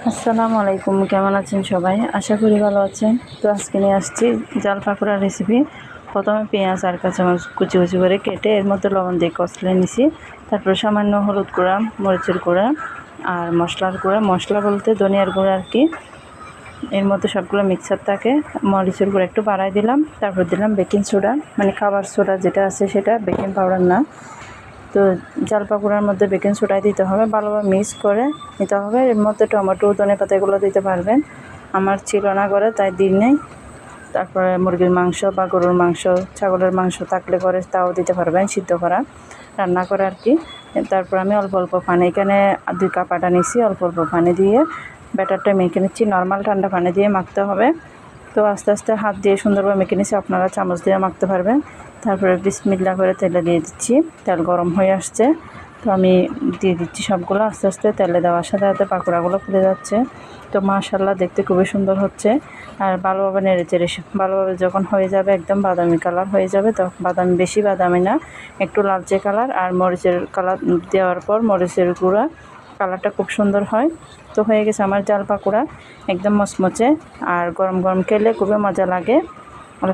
আসসালামু আলাইকুম, কেমন আছেন সবাই? আশা করি ভালো আছেন। তো আজকে নিয়ে আসছি জাল পাকোড়ার রেসিপি। প্রথমে পেঁয়াজ আর কাঁচামরিচ কুচি কুচি করে কেটে এর মধ্যে লবণ দিয়ে কষলে নিছি। তারপর সামান্য হলুদ গুঁড়া, মরিচের গুঁড়া আর মশলার গুঁড়া, মশলা বলতে ধনিয়ার গুঁড়া আর কি। এর মধ্যে সবগুলো মিক্সার থাকে। মরিচের গুঁড়া একটু বাড়াই দিলাম, তারপর দিলাম বেকিং সোডা, মানে খাবার সোডা যেটা আছে সেটা, বেকিং পাউডার না। তো জাল পাকোড়ার মধ্যে বেকিং সোডা দিতে হবে, ভালোভাবে মিক্স করে নিতে হবে। এর মধ্যে টমেটো, ধনেপাতা এগুলো দিতে পারবেন। আমার ছিল না করে তাই দিই নেই। তারপরে মুরগির মাংস বা গরুর মাংস, ছাগলের মাংস থাকলে করে তাও দিতে পারবেন, সিদ্ধ করা, রান্না করা আর কি। তারপর আমি অল্প অল্প পানি, এখানে 2 কাপ আটা নিচ্ছি, অল্প অল্প পানি দিয়ে ব্যাটারটা মেখে নিচ্ছি। নর্মাল ঠান্ডা পানি দিয়ে মাখতে হবে। তো আস্তে আস্তে হাত দিয়ে সুন্দরভাবে মেখে নিচ্ছি, আপনারা চামচ দিয়ে মাখতে পারবেন। তারপরে বিসমিল্লাহ করে তেলে দিয়ে দিচ্ছি। তেল গরম হয়ে আসছে, তো আমি দিয়ে দিচ্ছি সবগুলো। আস্তে আস্তে তেলে দেওয়ার সাথে সাথে পাকোড়াগুলো ফুলে যাচ্ছে। তো মাশাআল্লাহ দেখতে খুবই সুন্দর হচ্ছে। আর ভালোভাবে নেড়ে চেড়ে ভালোভাবে যখন হয়ে যাবে, একদম বাদামি কালার হয়ে যাবে, তো বাদামি, বেশি বাদামি না, একটু লালচে কালার। আর মরিচের কালার দেওয়ার পর মরিচের গুঁড়া, কালারটা খুব সুন্দর হয়। তো হয়ে গেছে আমার জাল পাকোড়া, একদম মচমচে। আর গরম গরম খেলে খুবই মজা লাগে।